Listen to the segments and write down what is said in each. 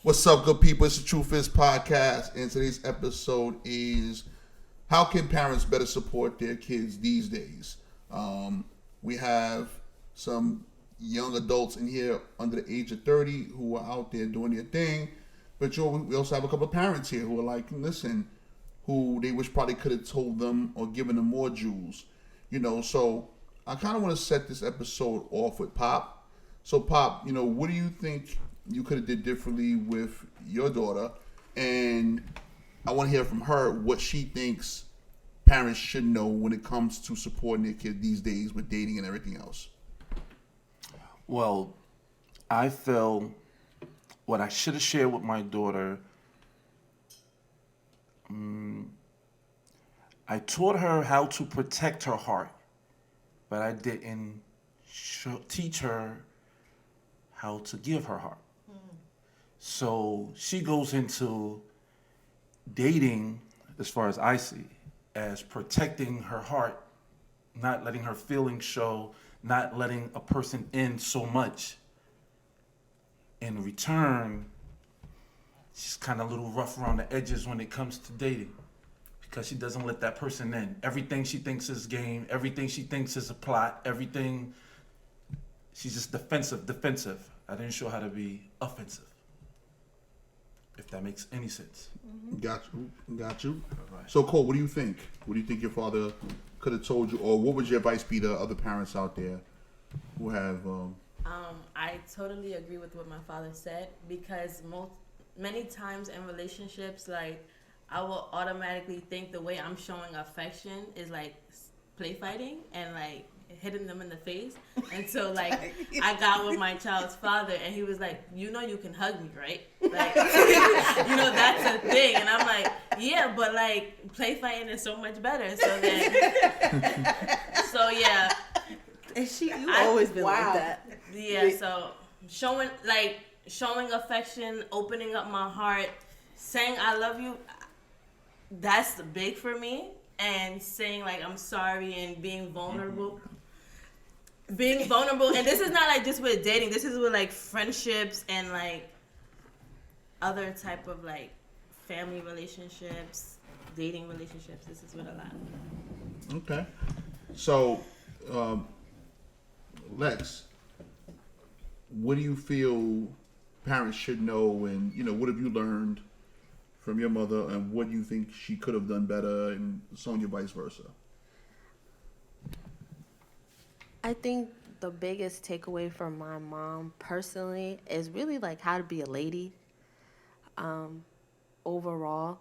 What's up, good people? It's the Truth Is Podcast, and today's episode is how can parents better support their kids these days? We have some young adults in here under the age of 30 who are out there doing their thing, but we also have a couple of parents here who are like, listen, who they wish probably could have told them or given them more jewels. So I kind of want to set this episode off with Pop. So Pop, what do you think you could have did differently with your daughter? And I want to hear from her what she thinks parents should know when it comes to supporting their kid these days with dating and everything else. Well, I feel what I should have shared with my daughter, I taught her how to protect her heart, but I didn't teach her how to give her heart. So she goes into dating, as far as I see, as protecting her heart, not letting her feelings show, not letting a person in so much. In return, she's kind of a little rough around the edges when it comes to dating because she doesn't let that person in. Everything she thinks is game, everything she thinks is a plot, everything, she's just defensive. I didn't show her how to be offensive. If that makes any sense. Got you. Right. So Cole, what do you think? What do you think your father could have told you, or what would your advice be to other parents out there who have? I totally agree with what my father said because many times in relationships, like I will automatically think the way I'm showing affection is like play fighting and like hitting them in the face. And so like I got with my child's father and he was like, you can hug me, right? Like that's a thing. And I'm like, yeah, but like play fighting is so much better. So yeah. And you've always been like that. Yeah, so showing affection, opening up my heart, saying I love you, that's big for me. And saying like I'm sorry and being vulnerable. And this is not like just with dating, this is with like friendships and like other type of like family relationships, dating relationships. This is with a lot. Okay. So, Lex, what do you feel parents should know, and what have you learned from your mother, and what do you think she could have done better, and Sonia vice versa? I think the biggest takeaway from my mom personally is really like how to be a lady overall.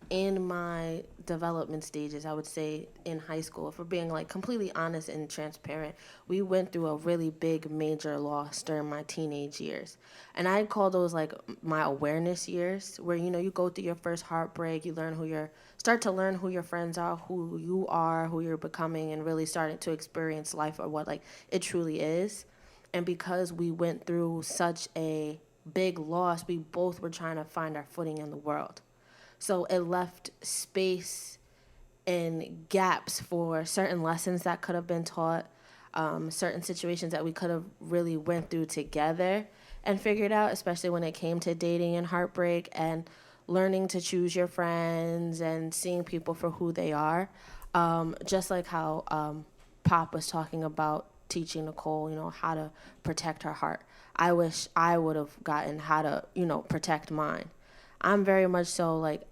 In my development stages, I would say in high school, if we're being like completely honest and transparent, we went through a really big major loss during my teenage years. And I call those like my awareness years where, you go through your first heartbreak, you start to learn who your friends are, who you are, who you're becoming, and really starting to experience life or what like it truly is. And because we went through such a big loss, we both were trying to find our footing in the world. So it left space and gaps for certain lessons that could have been taught, certain situations that we could have really went through together and figured out, especially when it came to dating and heartbreak and learning to choose your friends and seeing people for who they are. Just like how Pop was talking about teaching Nicole, how to protect her heart. I wish I would have gotten how to, protect mine. I'm very much so like,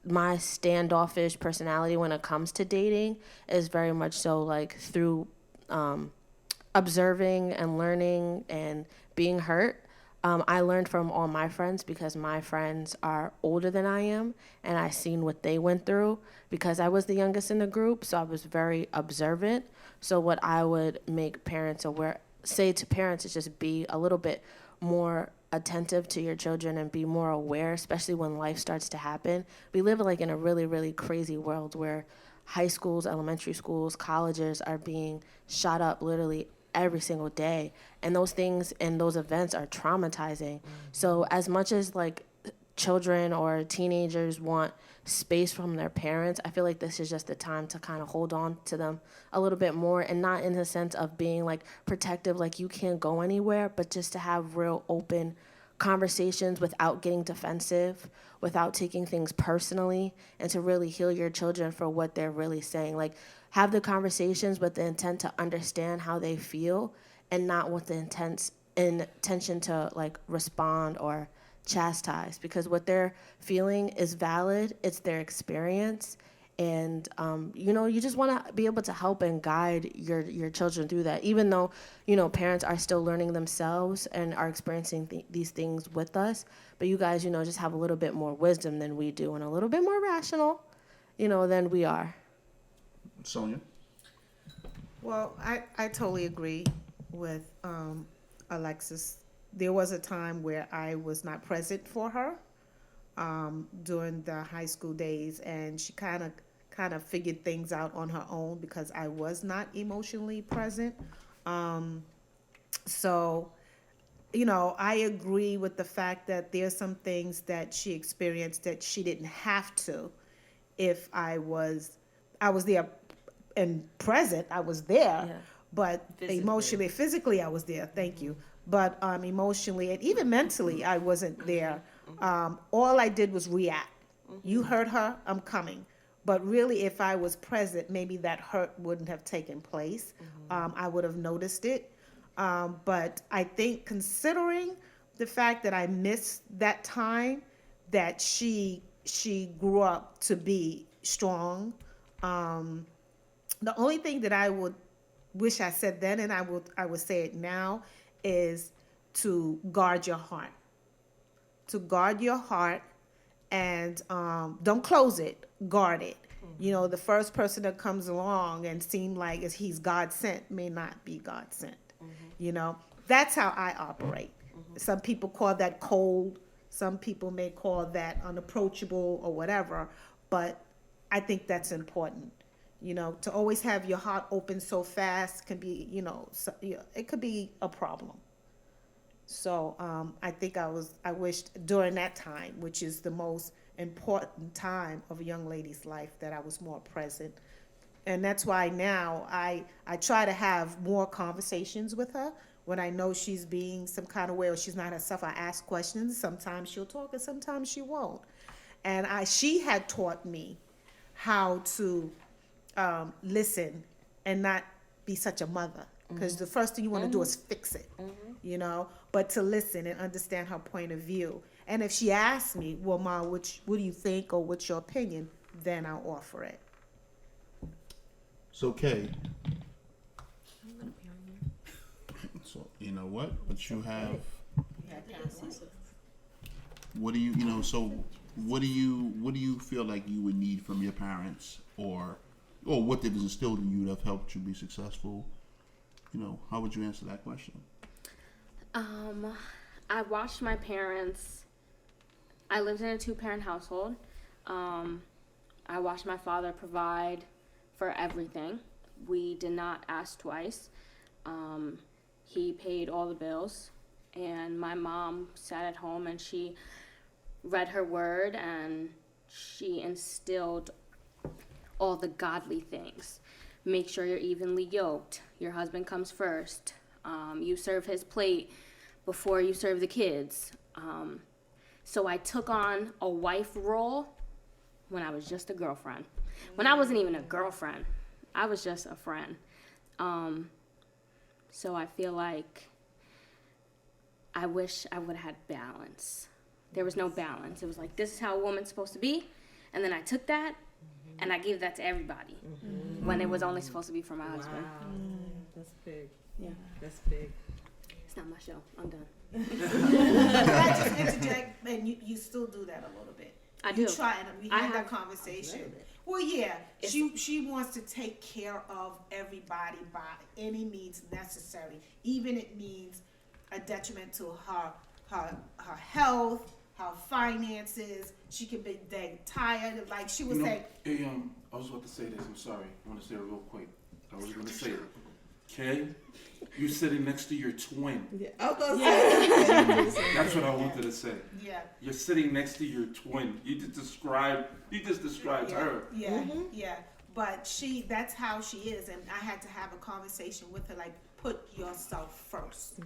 my standoffish personality when it comes to dating is very much so like through observing and learning and being hurt. I learned from all my friends because my friends are older than I am, and I seen what they went through because I was the youngest in the group, so I was very observant. So what I would make parents say to parents is just be a little bit more attentive to your children and be more aware, especially when life starts to happen. We live like in a really, really crazy world where high schools, elementary schools, colleges are being shot up literally every single day. And those things and those events are traumatizing. So as much as like children or teenagers want space from their parents, I feel like this is just the time to kind of hold on to them a little bit more, and not in the sense of being like protective, like you can't go anywhere, but just to have real open conversations without getting defensive, without taking things personally, and to really heal your children for what they're really saying. Like, have the conversations with the intent to understand how they feel, and not with the intention to like respond or chastise, because what they're feeling is valid. It's their experience. And, you just want to be able to help and guide your children through that, even though, parents are still learning themselves and are experiencing these things with us. But you guys, just have a little bit more wisdom than we do and a little bit more rational, than we are. Sonia? Well, I totally agree with Alexis. There was a time where I was not present for her during the high school days, and she kind of figured things out on her own because I was not emotionally present. So, I agree with the fact that there's some things that she experienced that she didn't have to. If I was there and present, I was there, Yeah. but physically, I was there. Thank you. But emotionally and even mentally, I wasn't there. All I did was react. You hurt her, I'm coming. But really, if I was present, maybe that hurt wouldn't have taken place. I would have noticed it. But I think considering the fact that I missed that time, that she grew up to be strong. The only thing that I would wish I said then, and I would say it now, is to guard your heart. To guard your heart, and don't close it, guard it. The first person that comes along and seem like he's God sent may not be God sent. That's how I operate. Some people call that cold. Some people may call that unapproachable or whatever. But I think that's important. To always have your heart open so fast can be, it could be a problem. So I think I wished during that time, which is the most important time of a young lady's life, that I was more present. And that's why now I try to have more conversations with her. When I know she's being some kind of way or she's not herself, I ask questions. Sometimes she'll talk and sometimes she won't. And she had taught me how to listen and not be such a mother. Because the first thing you want to do is fix it, but to listen and understand her point of view. And if she asks me, well, Ma, what do you think, or what's your opinion, then I'll offer it. So, Kay. So, you know what? But you have. What do you, so what do you feel like you would need from your parents, or what they've instilled in you that have helped you be successful? How would you answer that question? I watched my parents. I lived in a 2-parent household. I watched my father provide for everything. We did not ask twice. He paid all the bills, and my mom sat at home and she read her word and she instilled all the godly things. Make sure you're evenly yoked. Your husband comes first. You serve his plate before you serve the kids. So I took on a wife role when I was just a girlfriend. When I wasn't even a girlfriend, I was just a friend. So I feel like I wish I would have had balance. There was no balance. It was like, this is how a woman's supposed to be. And then I took that and I gave that to everybody when it was only supposed to be for my husband. That's big. Yeah. That's big. It's not my show. I'm done. Can I just interject? And you still do that a little bit. I You do. try, and we I had that have- conversation. Well, yeah, she wants to take care of everybody by any means necessary, even it means a detriment to her health, her finances. She can be dead tired. Like she would say, Hey, I was about to say this. I'm sorry. I want to say it real quick. I was going to say it. Kay, you're sitting next to your twin. Yeah. I was gonna say. That's what I wanted to say. yeah. You're sitting next to your twin. You just described her. Yeah, yeah. But that's how she is, and I had to have a conversation with her. Like, put yourself first.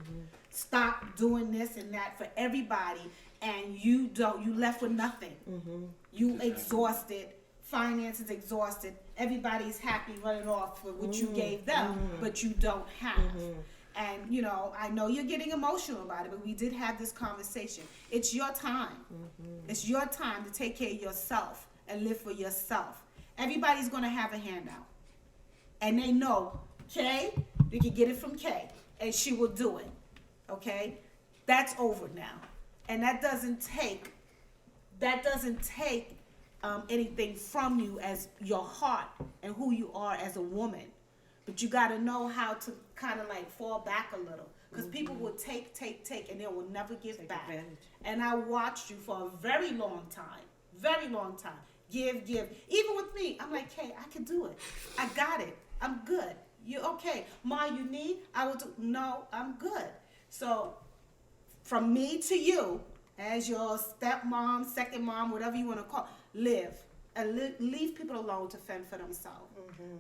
Stop doing this and that for everybody, and you left with nothing. You exhausted, finances exhausted, everybody's happy running off with what you gave them, but you don't have. And you know, I know you're getting emotional about it, but we did have this conversation. It's your time. It's your time to take care of yourself and live for yourself. Everybody's gonna have a handout, and they know Kay. They can get it from Kay, and she will do it. Okay, that's over now, and that doesn't take anything from you as your heart and who you are as a woman. But you got to know how to kind of like fall back a little, because people will take, and they will never give back. Advantage. And I watched you for a very long time. Give. Even with me, I'm like, hey, I can do it. I got it. I'm good. You okay? Ma, you need? I will do. No, I'm good. So, from me to you, as your stepmom, second mom, whatever you want to call, live. And leave people alone to fend for themselves.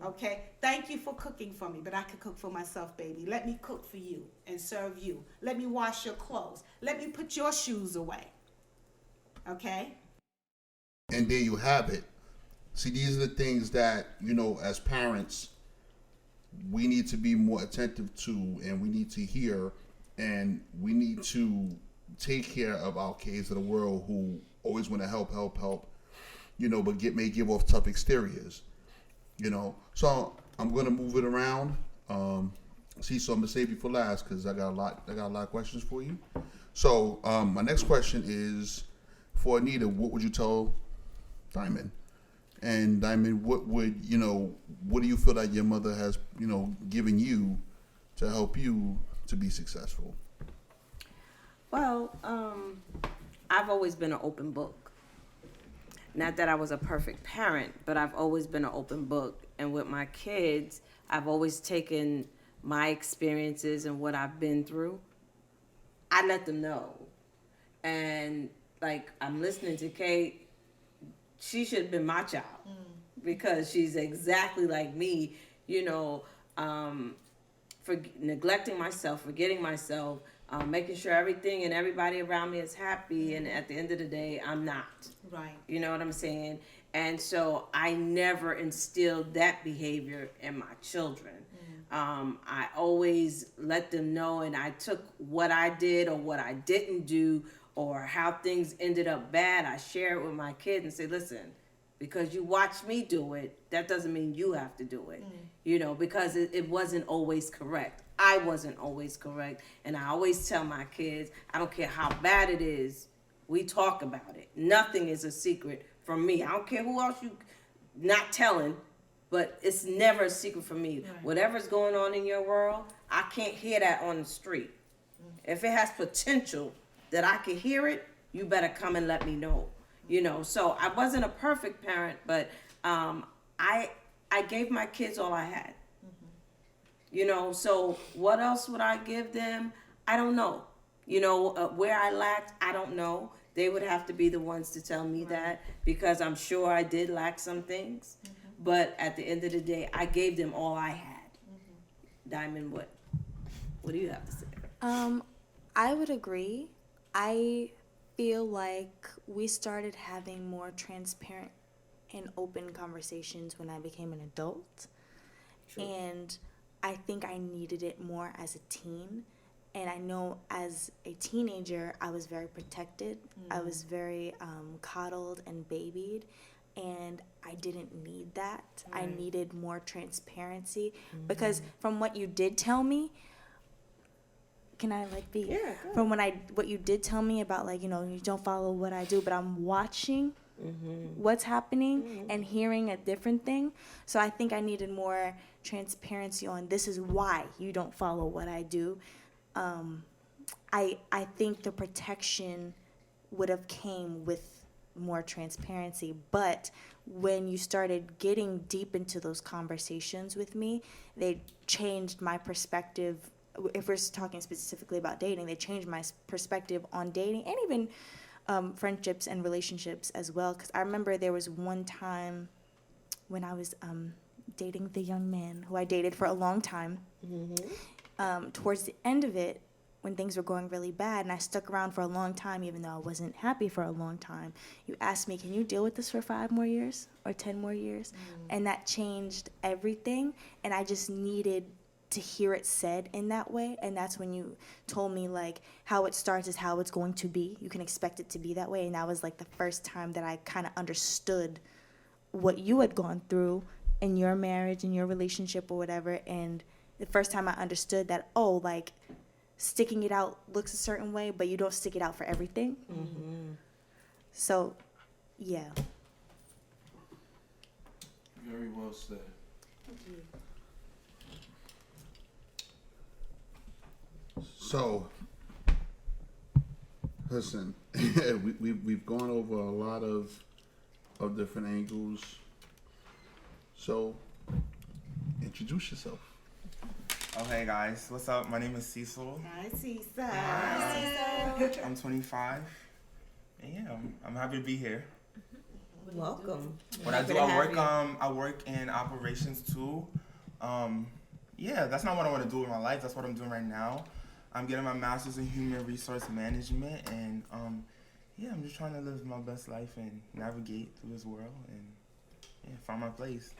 Okay? Thank you for cooking for me, but I can cook for myself, baby. Let me cook for you and serve you. Let me wash your clothes. Let me put your shoes away. Okay? And there you have it. See, these are the things that, you know, as parents, we need to be more attentive to, and we need to hear, and we need to take care of our kids of the world who always want to help, you know, but may give off tough exteriors, you know. So I'm gonna move it around. So I'm gonna save you for last because I got a lot of questions for you. So my next question is for Anita. What would you tell Diamond? And Diamond, what do you feel that your mother has, you know, given you to help you to be successful? Well, I've always been an open book. Not that I was a perfect parent, but I've always been an open book. And with my kids, I've always taken my experiences and what I've been through. I let them know. And like, I'm listening to Kate. She should have been my child because she's exactly like me, you know, for neglecting myself, forgetting myself, making sure everything and everybody around me is happy. And at the end of the day, I'm not. Right. You know what I'm saying? And so I never instilled that behavior in my children. I always let them know, and I took what I did or what I didn't do or how things ended up bad. I share it with my kids and say, listen, because you watched me do it, that doesn't mean you have to do it. You know, because it wasn't always correct. I wasn't always correct. And I always tell my kids, I don't care how bad it is, we talk about it. Nothing is a secret from me. I don't care who else you not telling, but it's never a secret from me. Right. Whatever's going on in your world, I can't hear that on the street. If it has potential that I can hear it, you better come and let me know. You know, so I wasn't a perfect parent, but I gave my kids all I had. You know, so what else would I give them? I don't know. You know, where I lacked, I don't know. They would have to be the ones to tell me that, because I'm sure I did lack some things. But at the end of the day, I gave them all I had. Diamond, what do you have to say? I would agree. I feel like we started having more transparent and open conversations when I became an adult. True. And I think I needed it more as a teen. And I know as a teenager, I was very protected. I was very coddled and babied. And I didn't need that. Right. I needed more transparency. Because from what you did tell me, can I like be? Yeah. From what you did tell me about, like, you know, you don't follow what I do, but I'm watching what's happening and hearing a different thing. So I think I needed more transparency on this is why you don't follow what I do. I think the protection would have came with more transparency, but when you started getting deep into those conversations with me, they changed my perspective. If we're talking specifically about dating, they changed my perspective on dating and even friendships and relationships as well. Because I remember there was one time when I was dating the young man who I dated for a long time. towards the end of it, when things were going really bad, and I stuck around for a long time, even though I wasn't happy for a long time, you asked me, can you deal with this for 5 more years or 10 more years? And that changed everything, and I just needed to hear it said in that way. And that's when you told me, like, how it starts is how it's going to be. You can expect it to be that way. And that was like the first time that I kind of understood what you had gone through in your marriage, in your relationship or whatever. And the first time I understood that, oh, like, sticking it out looks a certain way, but you don't stick it out for everything. So, yeah. Very well said. So, listen, we've gone over a lot of different angles. So, introduce yourself. Oh, hey guys, what's up? My name is Cecil. Hi, Cecil. I'm 25. And yeah, I'm happy to be here. Welcome. What I Happy do, to I have work you. I work in operations too. Yeah, that's not what I want to do with my life. That's what I'm doing right now. I'm getting my master's in human resource management, and yeah, I'm just trying to live my best life and navigate through this world and yeah, find my place.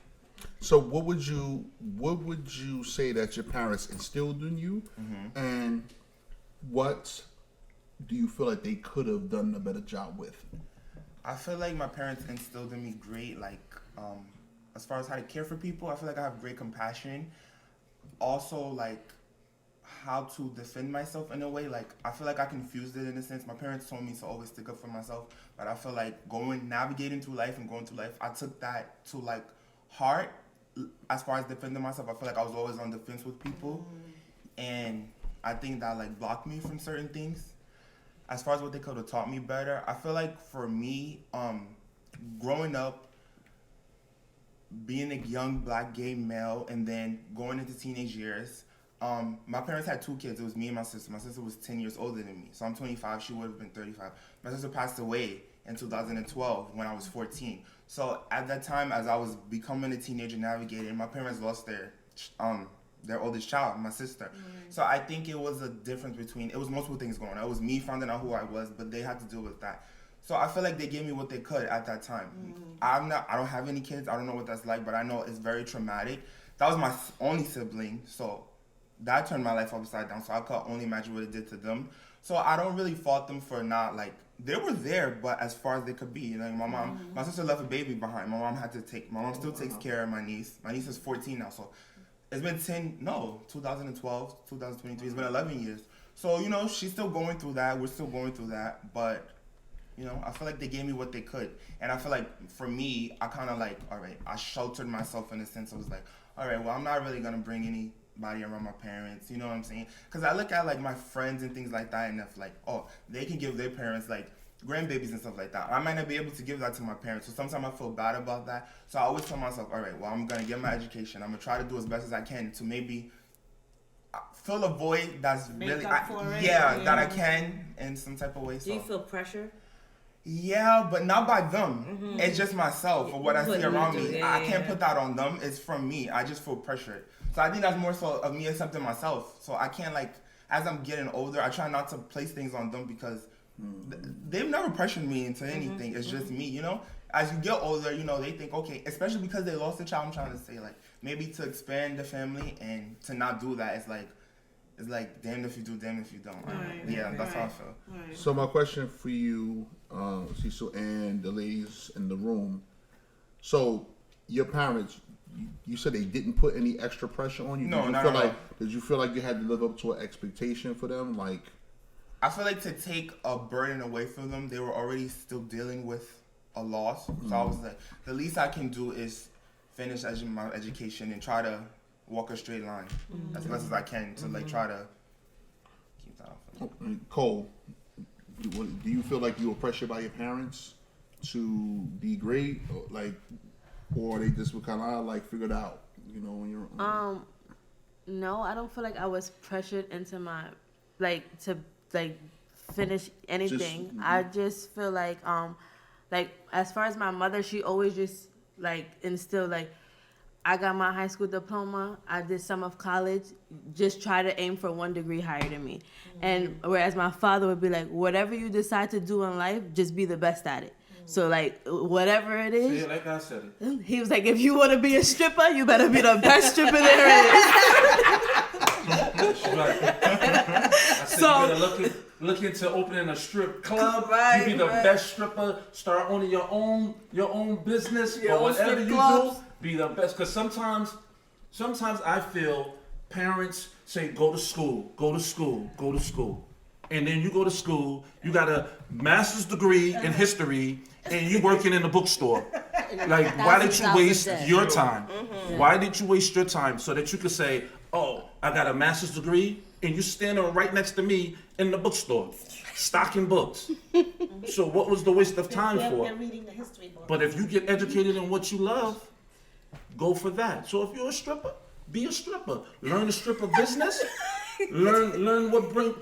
So, what would you say that your parents instilled in you, and what do you feel like they could have done a better job with? I feel like my parents instilled in me great, like, as far as how to care for people, I feel like I have great compassion. Also, like, how to defend myself in a way. Like, I feel like I confused it in a sense. My parents told me to always stick up for myself, but I feel like navigating through life and going through life, I took that to, like, heart. As far as defending myself, I feel like I was always on the fence with people, and I think that, like, blocked me from certain things. As far as what they could have taught me better, I feel like for me, growing up, being a young black gay male, and then going into teenage years, my parents had 2 kids. It was me and my sister. My sister was 10 years older than me, so I'm 25. She would have been 35. My sister passed away in 2012 when I was 14. So at that time, as I was becoming a teenager, navigating, my parents lost their oldest child, my sister. So I think it was a difference between, it was multiple things going on. It was me finding out who I was, but they had to deal with that. So I feel like they gave me what they could at that time. I don't have any kids. I don't know what that's like, but I know it's very traumatic. That was my only sibling, so that turned my life upside down. So I could only imagine what it did to them. So I don't really fault them for not, like, they were there, but as far as they could be. Like, my mom, my sister left a baby behind. My mom still takes care of my niece. My niece is 14 now, so it's been 2012, 2023, it's been 11 years. So, you know, she's still going through that. We're still going through that. But, you know, I feel like they gave me what they could. And I feel like, for me, I kind of, like, all right, I sheltered myself in a sense. I was like, all right, well, I'm not really going to bring anybody around my parents. You know what I'm saying? Because I look at, like, my friends and things like that, and if, like, oh, they can give their parents, like, grandbabies and stuff like that. I might not be able to give that to my parents. So sometimes I feel bad about that. So I always tell myself, all right, well, I'm going to get my education. I'm going to try to do as best as I can to maybe fill a void that's Make really, up for it. that I can in some type of way. Do you So feel pressure? yeah, but not by them. It's just myself or what I see What you around do, me. yeah, I can't yeah. put that on them. It's from me. I just feel pressured. So I think that's more so of me accepting myself. So I can't, like, as I'm getting older, I try not to place things on them because they've never pressured me into anything. It's just me, you know? As you get older, you know, they think, okay, especially because they lost a child, I'm trying to say, like, maybe to expand the family and to not do that, it's like damned if you do, damned if you don't. That's how I feel. So my question for you, Cecil, and the ladies in the room. So your parents, you said they didn't put any extra pressure on you. No, did you not feel at all. like Did you feel like you had to live up to an expectation for them? Like, I feel like to take a burden away from them, they were already still dealing with a loss. So I was like, the least I can do is finish my education and try to walk a straight line as best as I can to like try to keep that off. Cole, do you feel like you were pressured by your parents to be great, or they just were kind of like figured out, you know, when you're No, I don't feel like I was pressured into my to finish anything. I just feel like as far as my mother, she always just instilled I got my high school diploma. I did some of college. Just try to aim for 1 degree higher than me. And whereas my father would be like, whatever you decide to do in life, just be the best at it. So like whatever it Say is, it like I said it. he was like, if you want to be a stripper, you better be the best stripper there is. That's right. I said So- you better look into opening a strip club. Right, you be the right. best stripper. Start owning your own business Your or own whatever strip you clubs. do. Be the best. Because sometimes I feel parents say go to school, and then you go to school. You got a master's degree in history, and you working in a bookstore. Like, why did you waste your time? Why did you waste your time so that you could say, oh, I got a master's degree, and you standing right next to me in the bookstore, stocking books. So what was the waste of time for? They're reading the history book. But if you get educated in what you love, go for that. So if you're a stripper, be a stripper. Learn the stripper business. Learn what bring.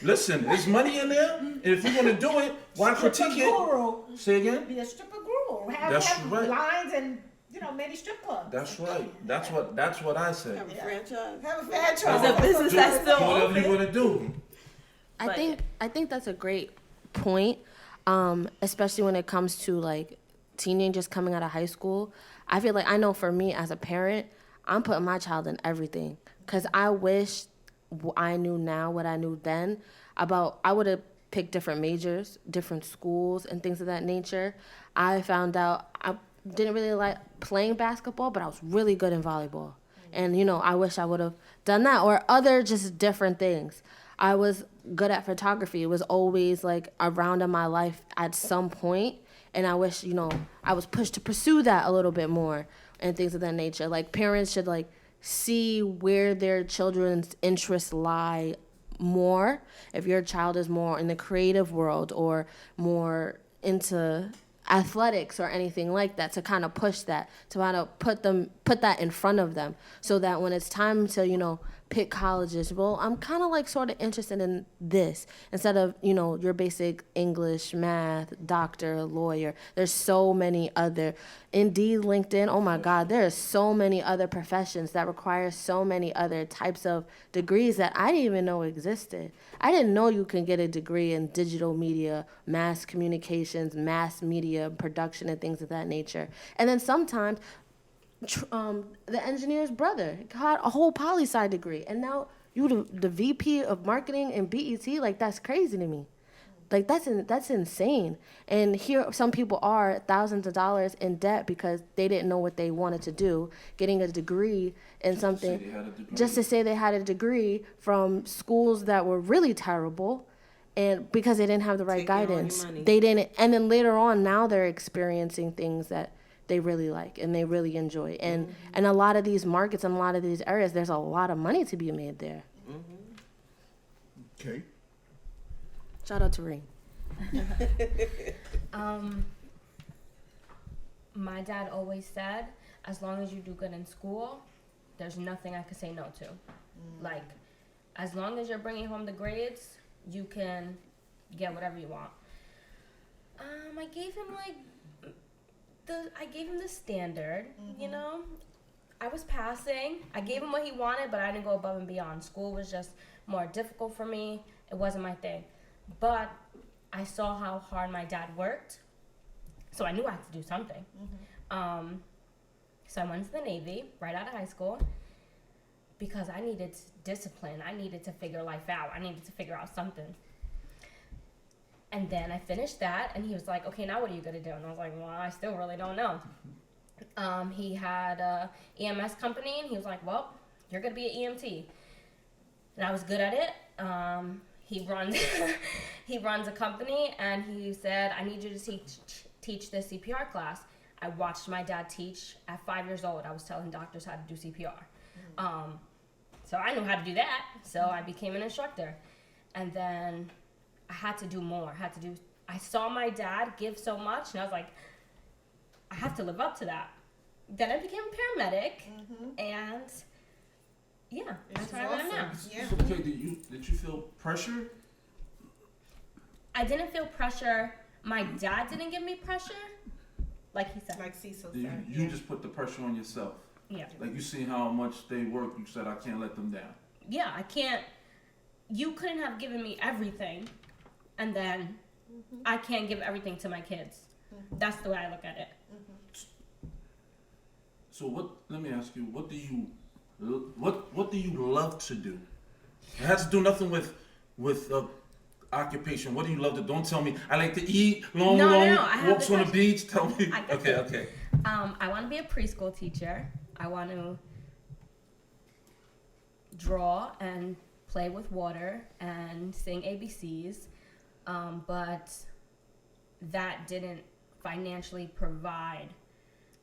Listen, there's money in there. And if you're gonna do it, why critique it? Guru. Say again. Be a stripper guru. That's Have right. lines and many strip clubs. That's right. That's what I said. Franchise. Have a franchise. It's a business that's still Do whatever open. you're gonna do. I think that's a great point, especially when it comes to like teenagers coming out of high school. I feel like I know for me as a parent, I'm putting my child in everything because I wish I knew now what I knew then about. I would have picked different majors, different schools, and things of that nature. I found out I didn't really like playing basketball, but I was really good in volleyball. And, I wish I would have done that or other just different things. I was good at photography. It was always like around in my life at some point. And I wish, I was pushed to pursue that a little bit more and things of that nature. Like parents should like see where their children's interests lie more. If your child is more in the creative world or more into athletics or anything like that, to kind of push that, to kind of put that in front of them so that when it's time to, pick colleges, well, I'm kind of like sort of interested in this instead of, your basic English, math, doctor, lawyer. There's so many other, Indeed, LinkedIn, oh my God, there are so many other professions that require so many other types of degrees that I didn't even know existed. I didn't know you can get a degree in digital media, mass communications, mass media production, and things of that nature. And then sometimes the engineer's brother got a whole poli-sci degree, and now you the VP of marketing and BET. Like, that's crazy to me. Like, that's insane. And here some people are thousands of dollars in debt because they didn't know what they wanted to do, getting a degree in something just to say they had a degree from schools that were really terrible, and because they didn't have the right Taking all your guidance, money. they didn't. And then later on, now they're experiencing things that they really like and they really enjoy. And and a lot of these markets and a lot of these areas, there's a lot of money to be made there. Okay. Shout out to Ring. My dad always said, as long as you do good in school, there's nothing I could say no to. Like, as long as you're bringing home the grades, you can get whatever you want. I gave him the standard, I was passing. I gave him what he wanted, but I didn't go above and beyond. School was just more difficult for me. It wasn't my thing. But I saw how hard my dad worked, so I knew I had to do something. So I went to the Navy right out of high school because I needed discipline. I needed to figure life out. I needed to figure out something. And then I finished that, and he was like, okay, now what are you going to do? And I was like, well, I still really don't know. He had a EMS company, and he was like, well, you're going to be an EMT. And I was good at it. He runs a company, and he said, I need you to teach this CPR class. I watched my dad teach at 5 years old. I was telling doctors how to do CPR. So I knew how to do that, so I became an instructor. And then I had to do more. I saw my dad give so much, and I was like, I have to live up to that. Then I became a paramedic, and yeah, that's where I am now. Okay, did you feel pressure? I didn't feel pressure. My dad didn't give me pressure, like he said. Like Cecil You said. you just put the pressure on yourself. Yeah. Like you see how much they work, you said I can't let them down. Yeah, I can't. You couldn't have given me everything, and then I can't give everything to my kids. That's the way I look at it. So what? Let me ask you. What do you love to do? It has to do nothing with occupation. What do you love to? Don't tell me. I like to eat long No, I have walks the on the question. beach. Tell me. I got Okay. I want to be a preschool teacher. I want to draw and play with water and sing ABCs, but that didn't financially provide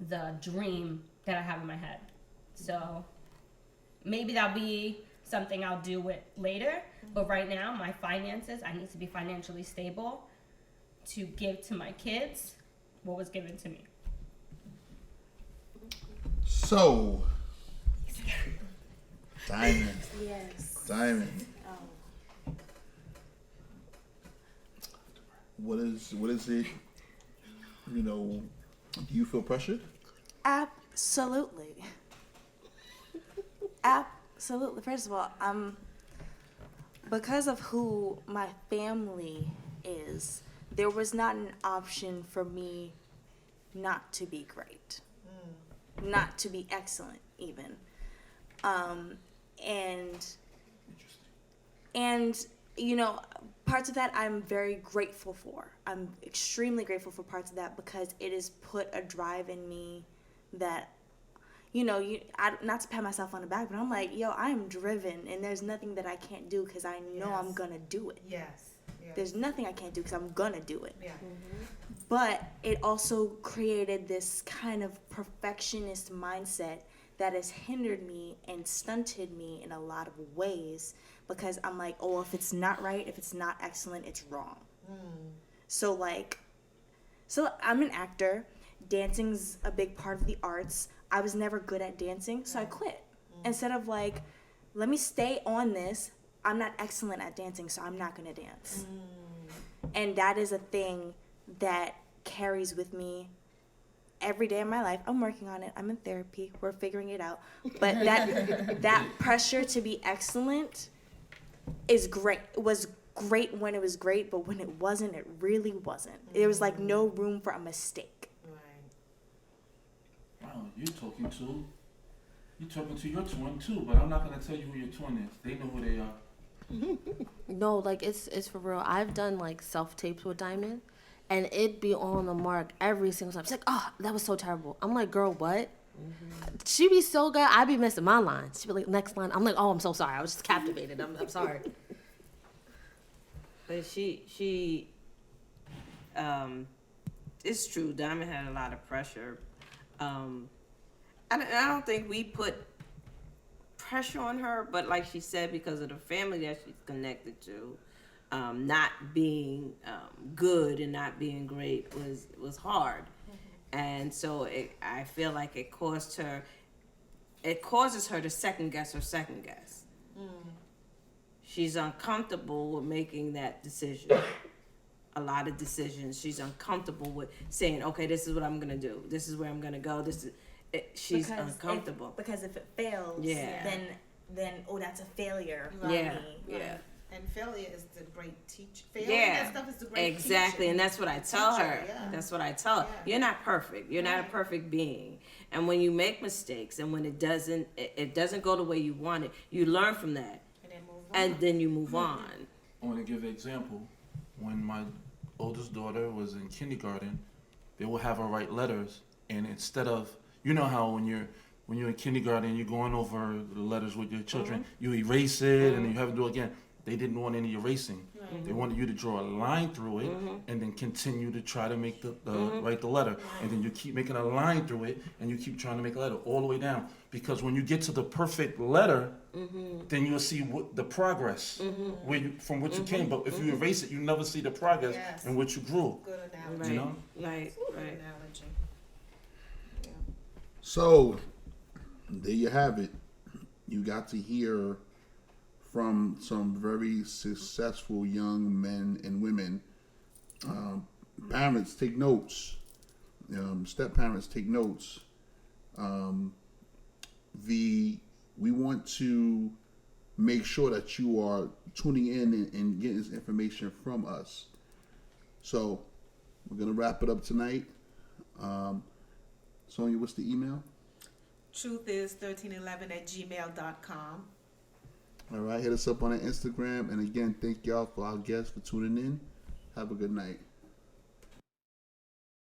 the dream that I have in my head. So maybe that'll be something I'll do with later, but right now my finances, I need to be financially stable to give to my kids what was given to me. So, Diamond. Yes. Diamond. Oh. What is it? You know, do you feel pressured? Absolutely. Absolutely. First of all, because of who my family is, there was not an option for me not to be great, not to be excellent even. And you know, parts of that I'm very grateful for. I'm extremely grateful for parts of that because it has put a drive in me that, you know, not to pat myself on the back, but I'm like, yo, I'm driven and there's nothing that I can't do because I know I'm gonna do it. Yes. There's nothing I can't do because I'm gonna do it. Yeah. But it also created this kind of perfectionist mindset that has hindered me and stunted me in a lot of ways because I'm like, oh, if it's not right, if it's not excellent, it's wrong. So I'm an actor. Dancing's a big part of the arts. I was never good at dancing, so I quit. Instead of like, let me stay on this, I'm not excellent at dancing, so I'm not gonna dance. And that is a thing that carries with me every day of my life. I'm working on it. I'm in therapy. We're figuring it out. But that pressure to be excellent is great. It was great when it was great, but when it wasn't, it really wasn't. There was like no room for a mistake. Wow, you're talking to your twin too, but I'm not gonna tell you who your twin is. They know who they are. No, like it's for real. I've done like self tapes with Diamond, and it'd be on the mark every single time. She's like, "Oh, that was so terrible." I'm like, "Girl, what?" She be so good. I be missing my lines. She be like, "Next line." I'm like, "Oh, I'm so sorry. I was just captivated. I'm sorry." But she it's true. Diamond had a lot of pressure. I don't think we put pressure on her, but like she said, because of the family that she's connected to, not being good and not being great was hard, and so I feel like it causes her to second guess. She's uncomfortable with making that decision. A lot of decisions she's uncomfortable with saying, okay, this is what I'm gonna do, this is where I'm gonna go, she's uncomfortable. Because if it fails, then oh, that's a failure for me. Yeah. And failure is the great teacher. Yeah, That stuff is the great exactly, teacher. and that's what I tell her. Yeah. That's what I tell her. Yeah. You're not perfect. You're not a perfect being. And when you make mistakes, and when it doesn't go the way you want it, you learn from that, and then you move on. I want to give an example. When my oldest daughter was in kindergarten, they would have her write letters, and instead of, you know how when you're in kindergarten, you're going over the letters with your children, you erase it and you have to do it again. They didn't want any erasing. They wanted you to draw a line through it and then continue to try to make write the letter. And then you keep making a line through it and you keep trying to make a letter all the way down. Because when you get to the perfect letter, then you'll see the progress from which you came. But if you erase it, you never see the progress in which you grew. Good analogy. You know? Right. Good analogy. So, there you have it. You got to hear from some very successful young men and women. Parents, take notes. Step parents, take notes. we want to make sure that you are tuning in and getting this information from us. So we're gonna wrap it up tonight. Sonia, what's the email? truthisIs1311@gmail.com. All right, hit us up on our Instagram. And again, thank y'all for our guests for tuning in. Have a good night.